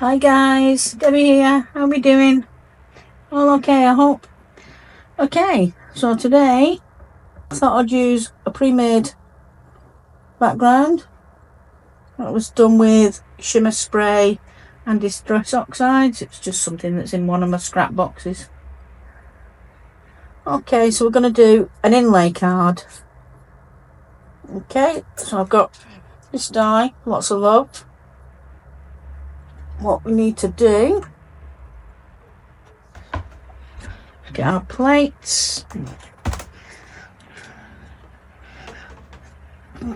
Hi guys, Debbie here. How are we doing? All okay, I hope. Okay, so today I thought I'd use a pre-made background that was done with Shimmer spray and distress oxides. It's just something that's in one of my scrap boxes. Okay, so we're going to do an inlay card. Okay, so I've got this die, lots of love. What we need to do, get our plates.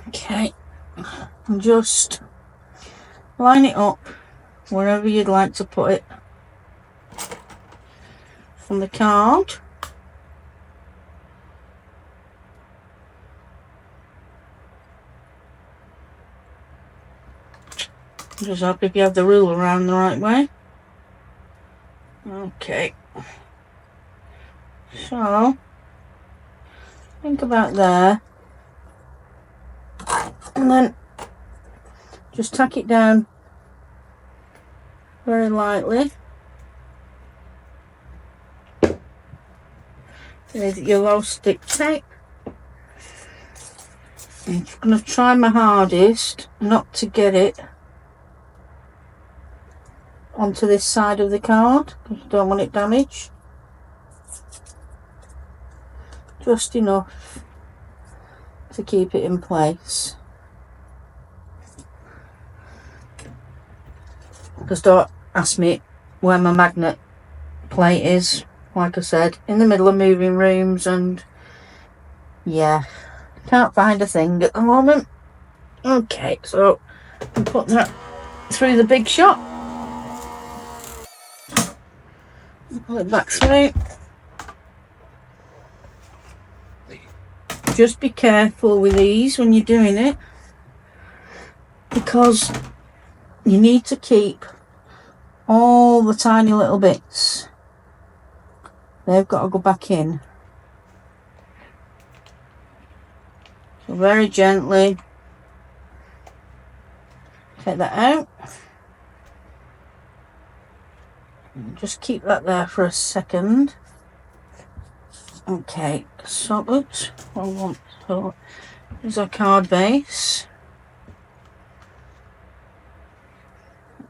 Okay, and just line it up wherever you'd like to put it on the card. Just hope if you have the ruler around the right way. Okay, so think about there, and then just tack it down very lightly with yellow stick tape. I'm just going to try my hardest not to get it onto this side of the card because I don't want it damaged. Just enough to keep it in place. Just don't ask me where my magnet plate is. Like I said, in the middle of moving rooms, and yeah, can't find a thing at the moment. Okay, so I'll put that through the big shot. Pull it back through. Just be careful with these when you're doing it, because you need to keep all the tiny little bits. They've got to go back in. So very gently take that out. Just keep that there for a second. Okay, so oops, so here's our card base.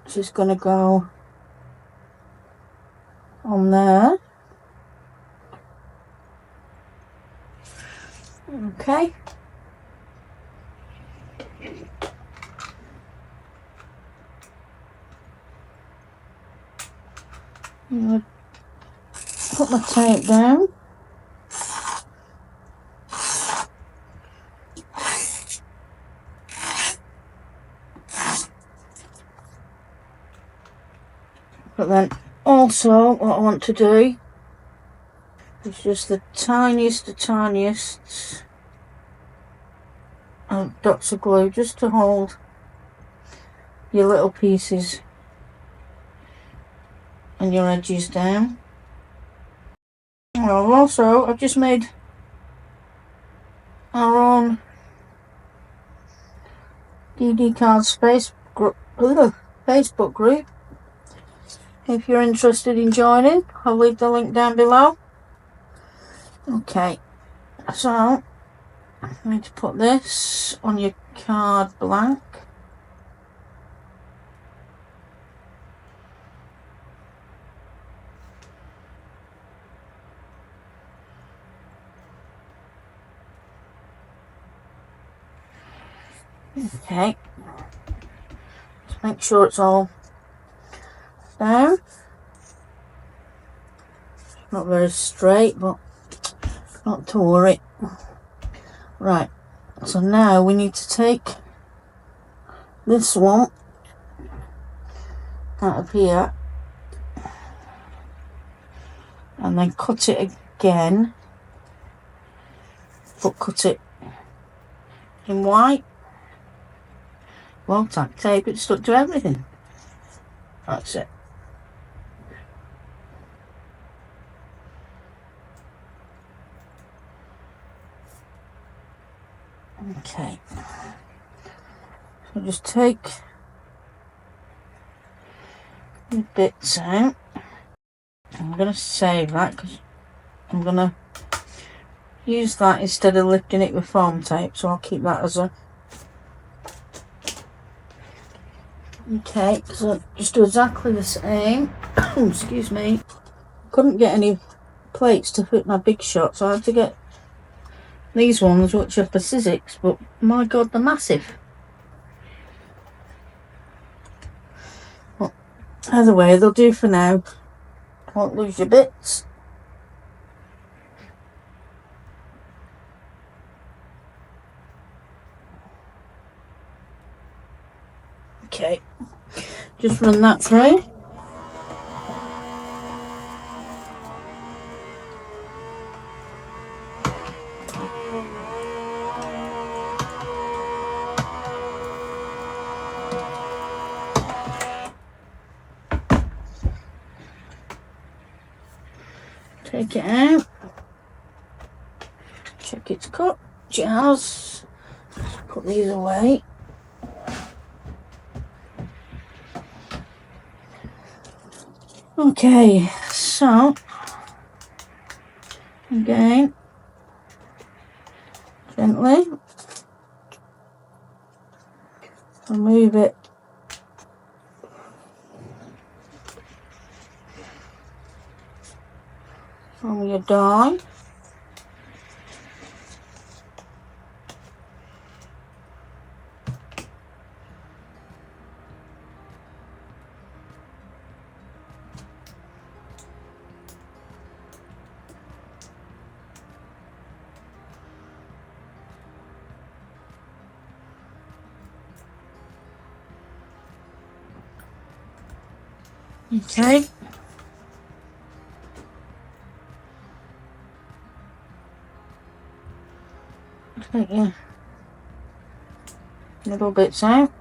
This is going to go on there. Okay. I'm going to put my tape down. But then also what I want to do is just the tiniest dots of glue just to hold your little pieces and your edges down. Well, also I've just made our own DD Cards Facebook group. If you're interested in joining, I'll leave the link down below. Okay, so I need to put this on your card blank. Okay, just make sure it's all down. Not very straight, but not to worry. Right, so now we need to take this one out of here and then cut it again, but cut it in white. Well, tack tape, it stuck to everything. That's it. Okay, so just take bits out. I'm going to save that because I'm going to use that instead of lifting it with foam tape, so I'll keep that as a... Okay, so just do exactly the same. Excuse me. Couldn't get any plates to fit my big shot, so I had to get these ones which are for Sizzix, but my god, they're massive. Well, either way, they'll do for now. Won't lose your bits. Okay, just run that through. Take it out. Check it's cut. It has. Put these away. Okay, so again, gently remove it from your die. Okay. Take your little bits out.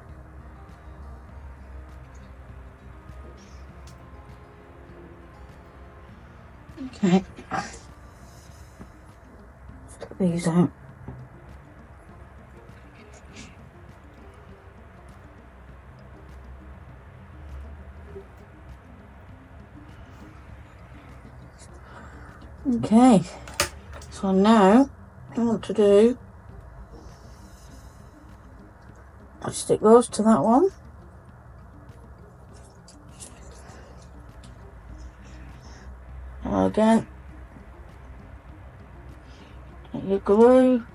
Okay. Take these out. Okay, so now I want to do, I stick those to that one. And again, get your glue.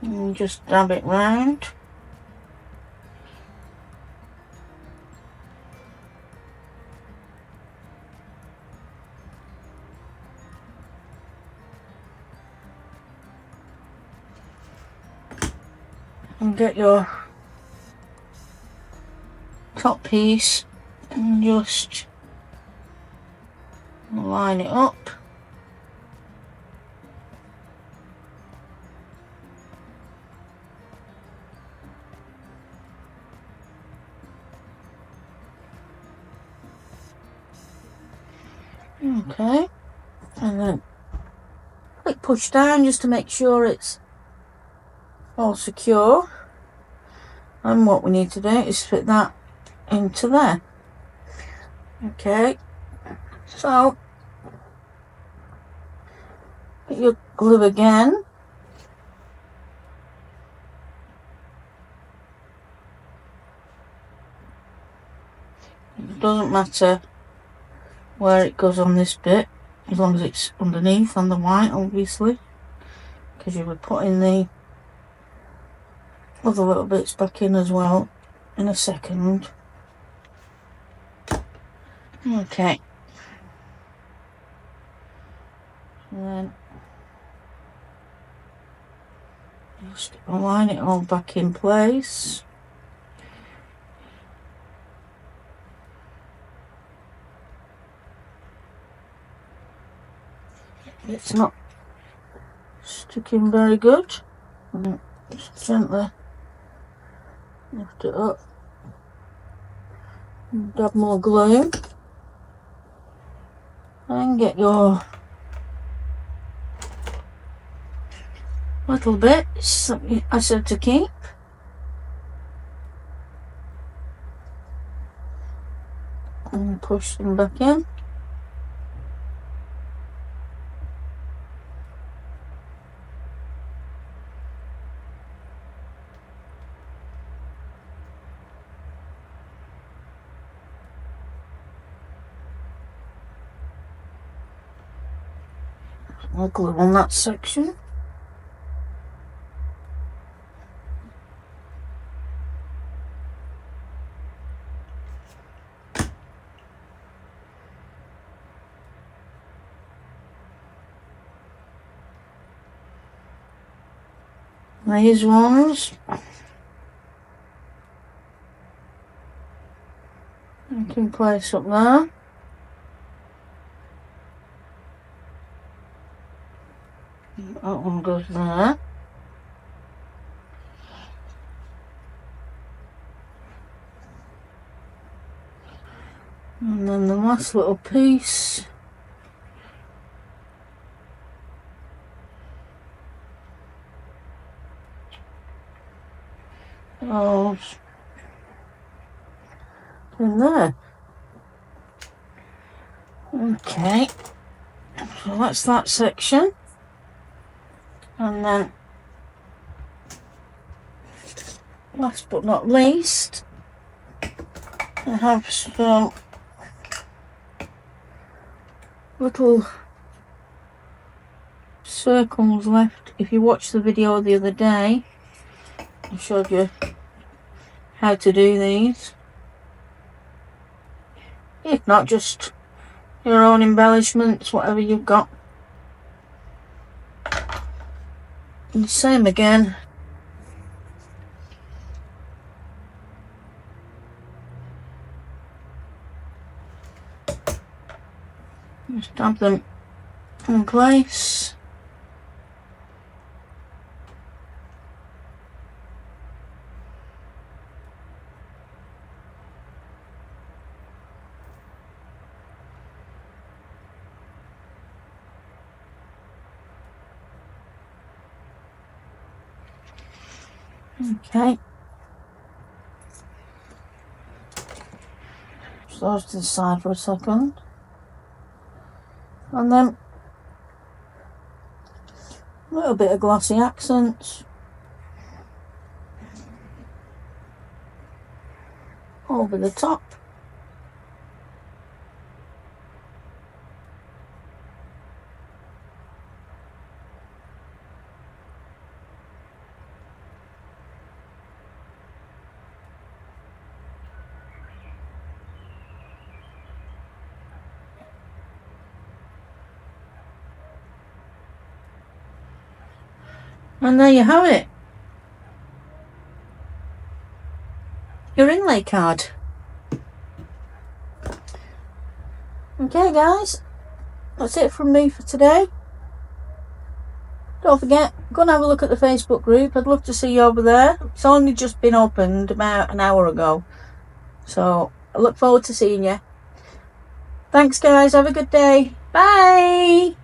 And just dab it round. And get your top piece and just line it up. Okay, and then click push down just to make sure it's all secure. And what we need to do is fit that into there. Okay, so put your glue again. It doesn't matter where it goes on this bit, as long as it's underneath on the white, obviously, because you were putting the other little bits back in as well in a second. Okay, and then just align it all back in place. It's not sticking very good. Just gently lift it up and dab more glue and get your little bits that I said to keep. And push them back in. I'll glue on that section. These ones I can place up there. That one goes there. And then the last little piece goes in there. Okay, so that's that section. And then last but not least, I have some little circles left. If you watched the video the other day, I showed you how to do these. If not, just your own embellishments, whatever you've got. And the same again. Just stamp them in place. Okay. Just those to the side for a second. And then a little bit of glossy accents over the top. And there you have it. Your Inlay card. Okay guys, that's it from me for today. Don't forget, go and have a look at the Facebook group. I'd love to see you over there. It's only just been opened about an hour ago. So I look forward to seeing you. Thanks guys, have a good day. Bye.